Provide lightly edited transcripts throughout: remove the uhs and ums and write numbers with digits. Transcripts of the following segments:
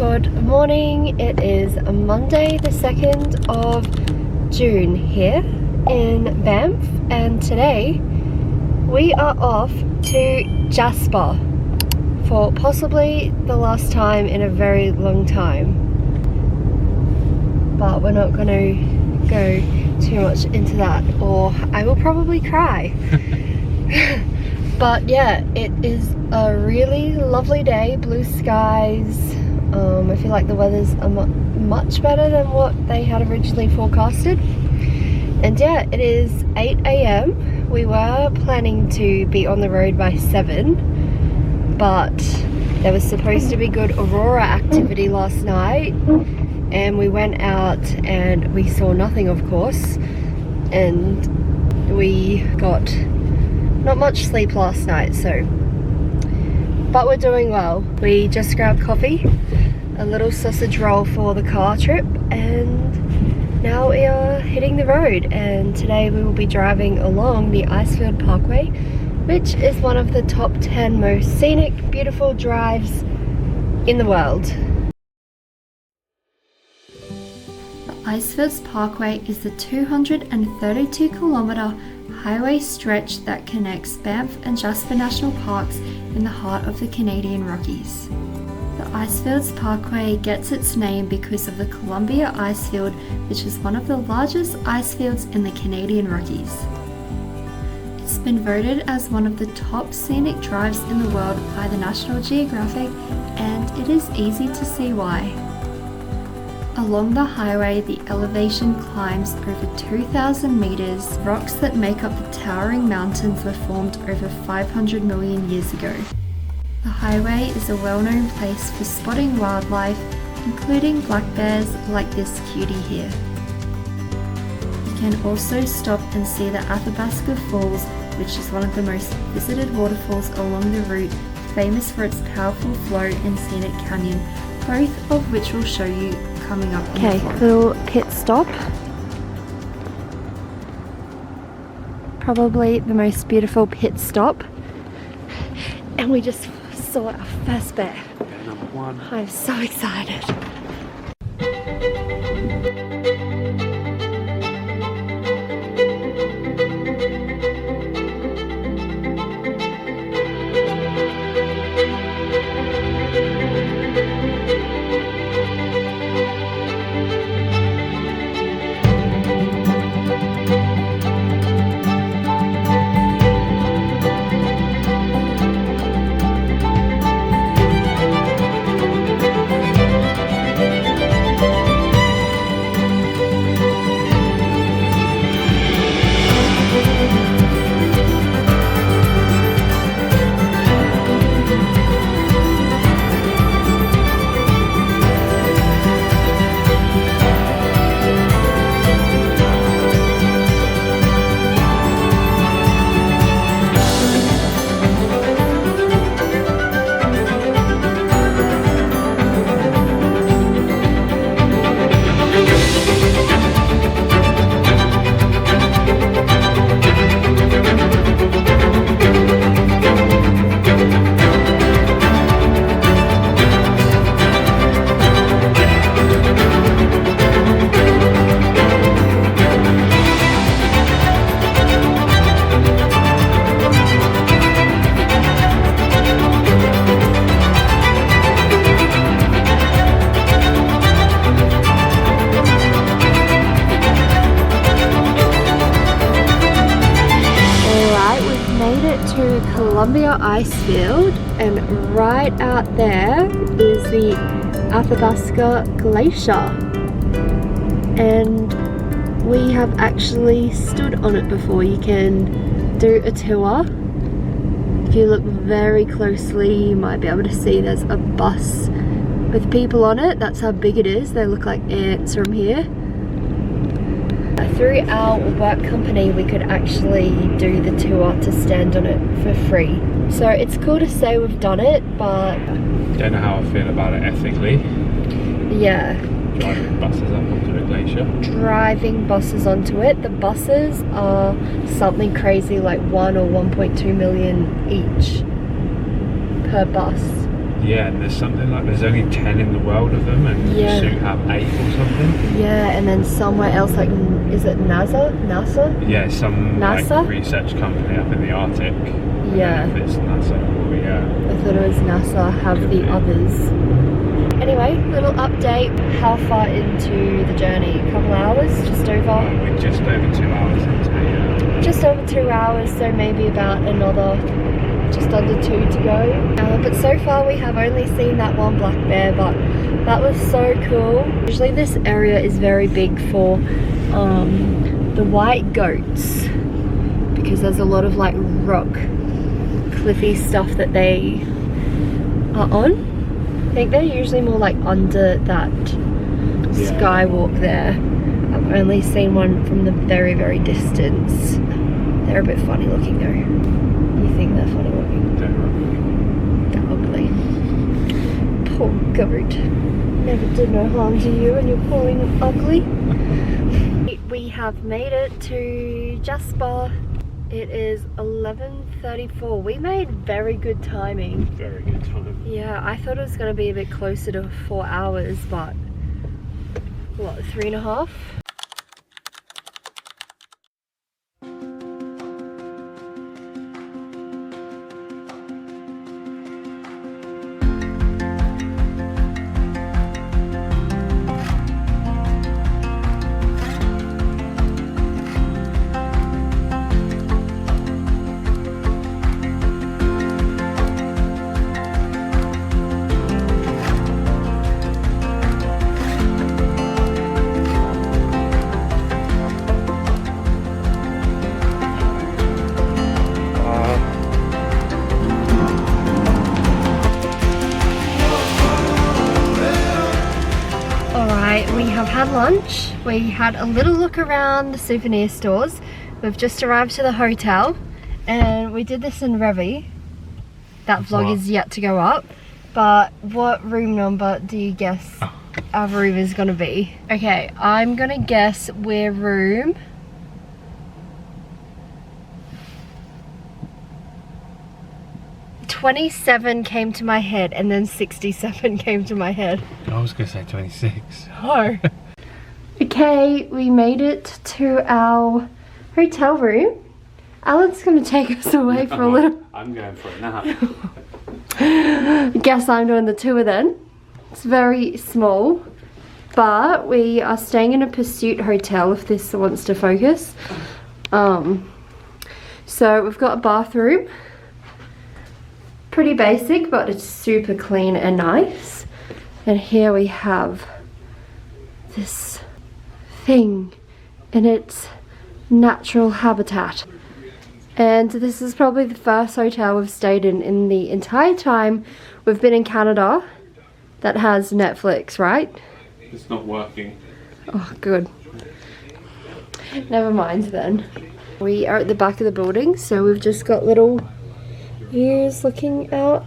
Good morning. It is Monday the 2nd of June here in Banff, and today we are off to Jasper for possibly the last time in a very long time. But we're not going to go too much into that or I will probably cry. But yeah, it is a really lovely day, blue skies. I feel like the weather's much better than what they had originally forecasted. And yeah, it is 8 AM. We were planning to be on the road by 7, but there was supposed to be good aurora activity last night, and we went out and we saw nothing, of course, and we got not much sleep last night, so but we're doing well. We just grabbed coffee, a little sausage roll for the car trip, and now we are hitting the road. And today we will be driving along the Icefield Parkway, which is one of the top 10 most scenic, beautiful drives in the world. The Icefields Parkway is the 232-kilometre highway stretch that connects Banff and Jasper National Parks in the heart of the Canadian Rockies. The Icefields Parkway gets its name because of the Columbia Icefield, which is one of the largest icefields in the Canadian Rockies. It's been voted as one of the top scenic drives in the world by the National Geographic, and it is easy to see why. Along the highway, the elevation climbs over 2,000 meters. Rocks that make up the towering mountains were formed over 500 million years ago. The highway is a well-known place for spotting wildlife, including black bears like this cutie here. You can also stop and see the Athabasca Falls, which is one of the most visited waterfalls along the route, famous for its powerful flow and scenic canyon, both of which we'll show you coming up. Okay, little pit stop. Probably the most beautiful pit stop. And we just saw our first bear. Number one. I'm so excited. To Columbia Icefield, and right out there is the Athabasca Glacier, and we have actually stood on it before. You can do a tour. If you look very closely, you might be able to see there's a bus with people on it. That's how big it is. They look like ants from here. Through our work company, we could actually do the tour to stand on it for free. So it's cool to say we've done it, but don't know how I feel about it ethically. Yeah. Driving buses up onto a glacier. Driving buses onto it. The buses are something crazy like 1 or 1.2 million each per bus. Yeah, and there's something like there's only 10 in the world of them, and Yeah. you have 8 or something. Yeah, and then somewhere else, like, is it NASA? Yeah, some NASA? like research company up in the Arctic. Yeah. If it's NASA, or yeah. I thought it was NASA have Could the be. others. Anyway, little update. How far into the journey? A couple hours? Just over? We're just over 2 hours into it. Just over 2 hours, so maybe about another just under 2 to go. But so far we have only seen that one black bear, but that was so cool. Usually this area is very big for the white goats, because there's a lot of like rock cliffy stuff that they are on. I think they're usually more like under that skywalk there. I've only seen one from the very, very distance. They're a bit funny looking though. You think they're funny looking? They're ugly. Poor goat. Never did no harm to you and you're calling them ugly. We have made it to Jasper. It is 11:34. We made very good timing. Very good time. Yeah, I thought it was going to be a bit closer to 4 hours, but what, 3.5? We have had lunch. We had a little look around the souvenir stores. We've just arrived to the hotel and we did this in Revi. That vlog is yet to go up. But what room number do you guess our room is gonna be? Okay, I'm gonna guess we're room 27 came to my head and then 67 came to my head. I was going to say 26. Oh. Okay, we made it to our hotel room. Alan's going to take us away for a little. I'm going for a nap. Guess I'm doing the tour then. It's very small, but we are staying in a Pursuit hotel if this wants to focus. So we've got a bathroom. Pretty basic, but it's super clean and nice. And here we have this thing in its natural habitat. And this is probably the first hotel we've stayed in the entire time we've been in Canada that has Netflix, right? It's not working. Oh, good. Never mind then. We are at the back of the building, so we've just got little views looking out.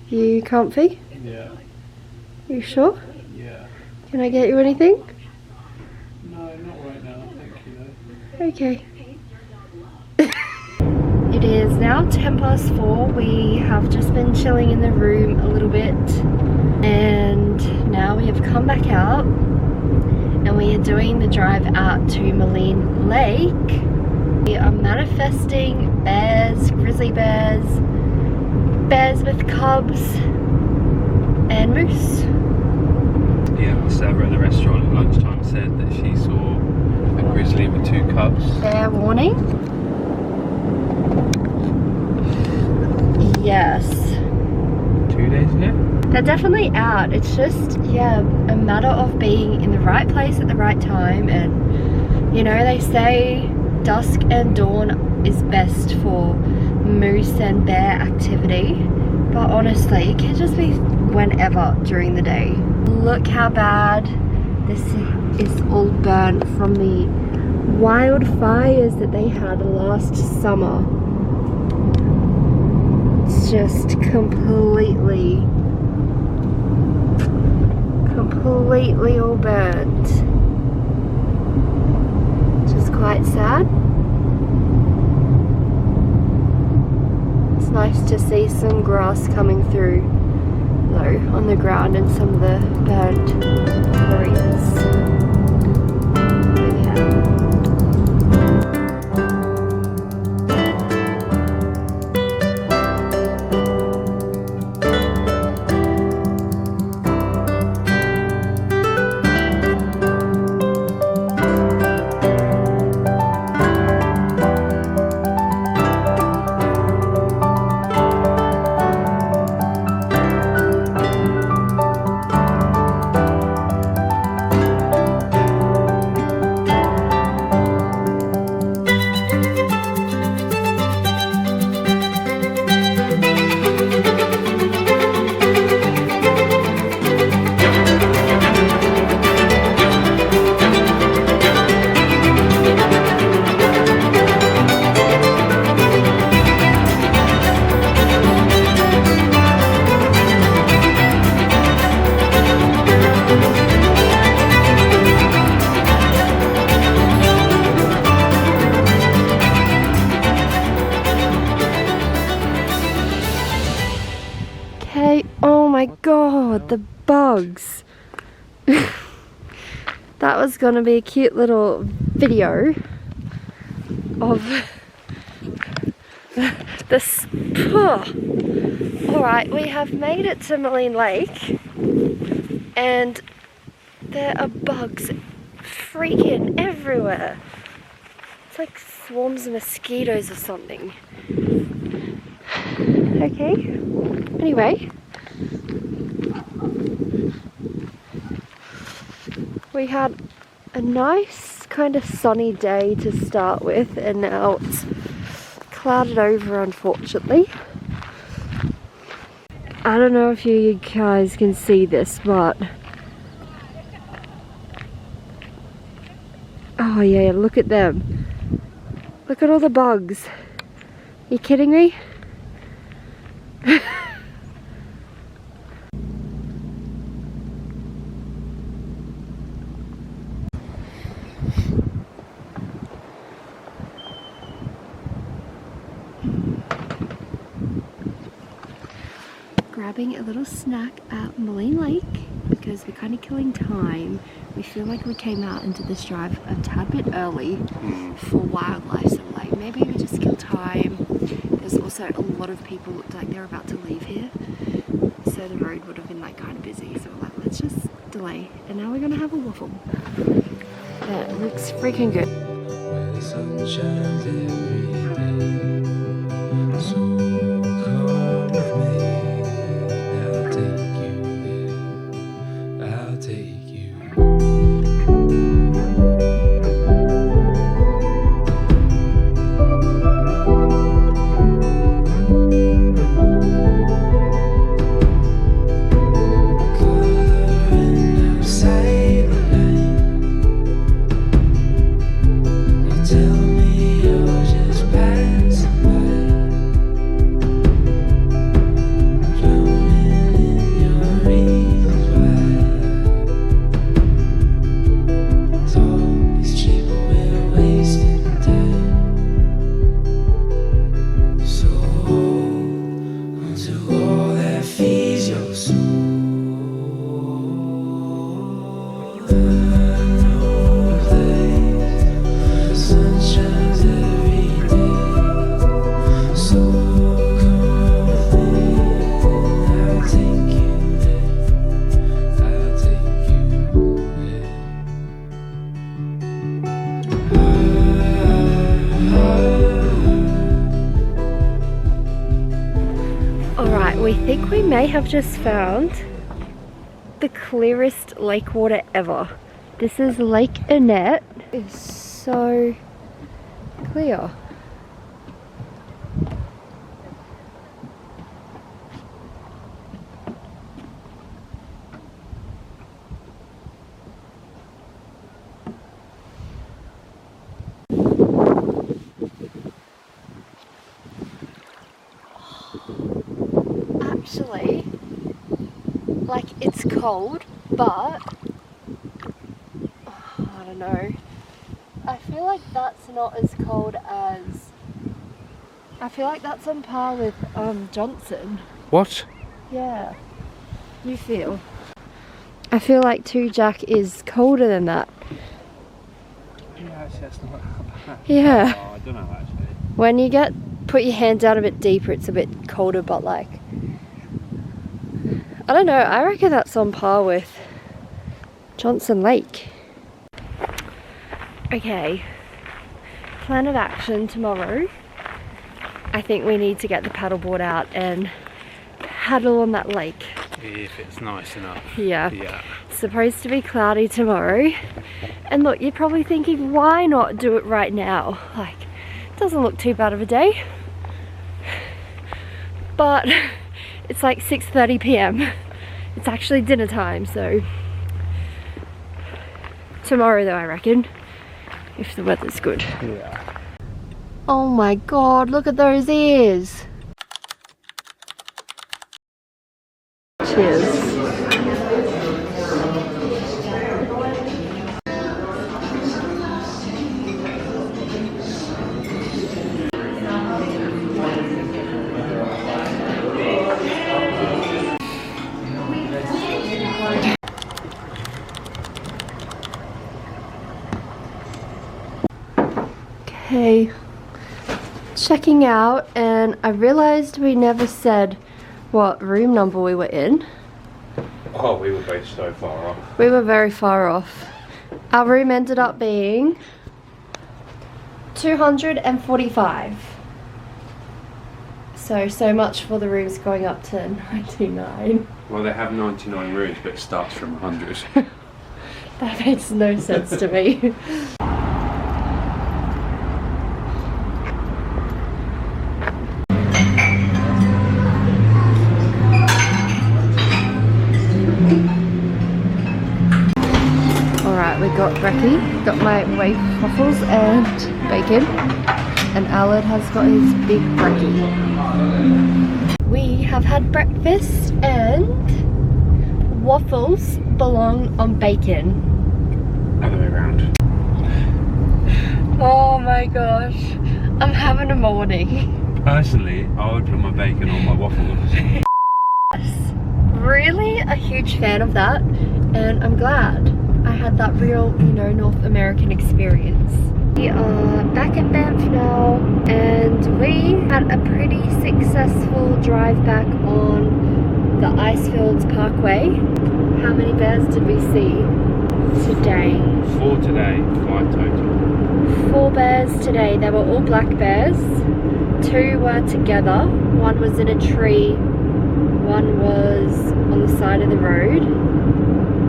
You comfy? Yeah. You sure? Yeah. Can I get you anything? No, not right now, thank you though. Okay. It is now 4:10. We have just been chilling in the room a little bit and now we have come back out and we are doing the drive out to Maligne Lake. We are manifesting bears, grizzly bears, bears with cubs and moose. Yeah, the server at the restaurant at lunchtime said that she saw a grizzly with 2 cubs. Fair warning. Yes. 2 days ago? They're definitely out. It's just, yeah, a matter of being in the right place at the right time. And, you know, they say dusk and dawn is best for moose and bear activity. But honestly, it can just be whenever during the day. Look how bad this is all burnt from the wildfires that they had last summer. It's just completely all burnt. Which is quite sad. It's nice to see some grass coming through though on the ground and some of the burnt areas. Oh my god, the bugs. That was gonna be a cute little video of this. Alright, we have made it to Maligne Lake and there are bugs freaking everywhere. It's like swarms of mosquitoes or something. Okay, anyway, we had a nice kind of sunny day to start with and now it's clouded over unfortunately. I don't know if you guys can see this, but oh yeah, look at them. Look at all the bugs. Are you kidding me? Grabbing a little snack at Maligne Lake because we're kind of killing time. We feel like we came out into this drive a tad bit early for wildlife, so like maybe we just kill time. There's also a lot of people looked like they're about to leave here, so the road would have been like kind of busy, so we're like let's just delay, and now we're gonna have a waffle. Yeah, it looks freaking good. Where the sun shines every day, so come with me. I'll take you there, I'll take you. Coloring outside the line, you tell me you're just passing by, drowning in your reasons why. Talk is cheap, we're wasting time. So onto all that feeds your soul. I know a place where the sun shines every day. So come with me, I'll take you there, I'll take you there. Alright, we think we may have just found the clearest lake water ever. This is Lake Annette. It's so clear. Actually, like it's cold, but I don't know. I feel like that's not as cold as I feel like that's on par with Johnson. What? Yeah. You feel? I feel like 2 Jack is colder than that. Yeah, actually, that's not that bad. Yeah. Oh, I don't know actually. When you put your hand down a bit deeper, it's a bit colder, but like, I don't know, I reckon that's on par with Johnson Lake. Okay, plan of action tomorrow. I think we need to get the paddleboard out and paddle on that lake. If it's nice enough. Yeah. Yeah. It's supposed to be cloudy tomorrow. And look, you're probably thinking, why not do it right now? Like, it doesn't look too bad of a day. But it's like 6:30 p.m. It's actually dinner time, so tomorrow though, I reckon, if the weather's good. Yeah. Oh my god, look at those ears. Cheers. Okay, checking out, and I realized we never said what room number we were in. Oh, we were both so far off. We were very far off. Our room ended up being 245. So much for the rooms going up to 99. Well, they have 99 rooms, but it starts from 100. That makes no sense to me. We got brekkie, got my wave waffles and bacon, and Aled has got his big brekkie. We have had breakfast, and waffles belong on bacon. Other way around. Oh my gosh, I'm having a morning. Personally, I would put my bacon on my waffles. Really a huge fan of that, and I'm glad I had that real, you know, North American experience. We are back in Banff now, and we had a pretty successful drive back on the Icefields Parkway. How many bears did we see today? 4 today, 5 total. 4 bears today. They were all black bears. 2 were together. 1 was in a tree. 1 was on the side of the road.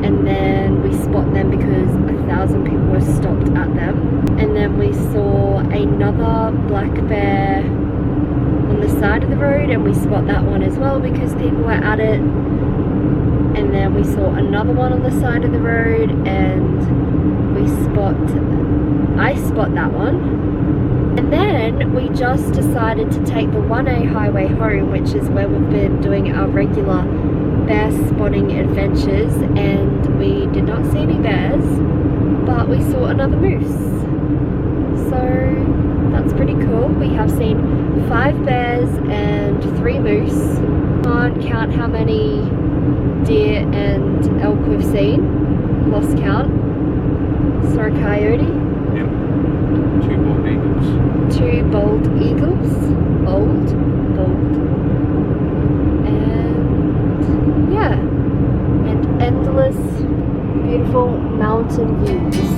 And then we spot them because 1,000 people were stopped at them. And then we saw another black bear on the side of the road, and we spot that one as well because people were at it. And then we saw another one on the side of the road, and I spot that one. And then we just decided to take the 1A highway home, which is where we've been doing our regular bear spotting adventures, and we did not see any bears, but we saw another moose. So that's pretty cool. We have seen 5 bears and 3 moose. Can't count how many deer and elk we've seen. Lost count. Saw a coyote. Yep. 2 bald eagles. 2 bald eagles. Bold. And yeah. And endless beautiful mountain views.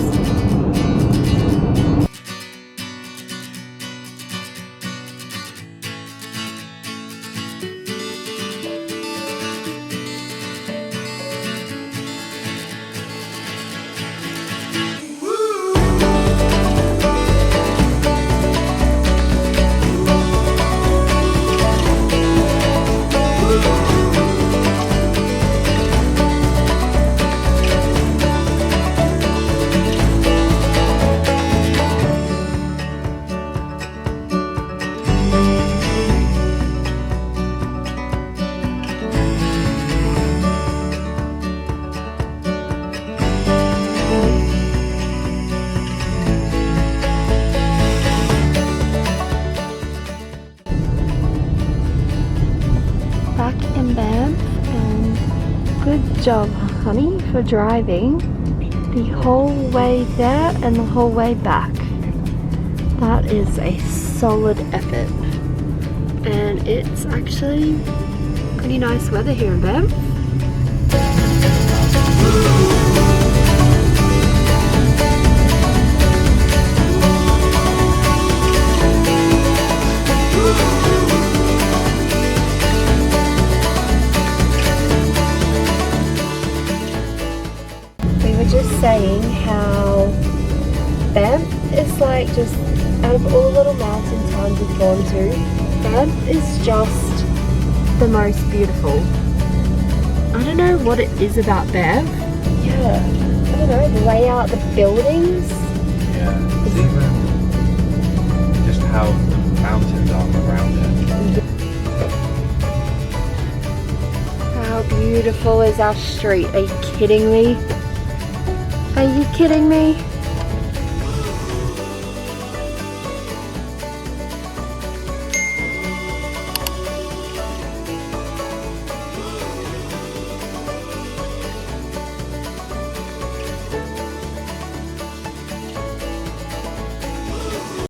Banff, and good job, honey, for driving the whole way there and the whole way back. That is a solid effort. And it's actually pretty nice weather here in Banff. We were just saying how Banff is like, just out of all the little mountain towns we've gone to, Banff is just the most beautiful. I don't know what it is about Banff. Yeah, I don't know, the layout, the buildings. Yeah, it's even just how the mountains are around it. How beautiful is our street? Are you kidding me? Are you kidding me?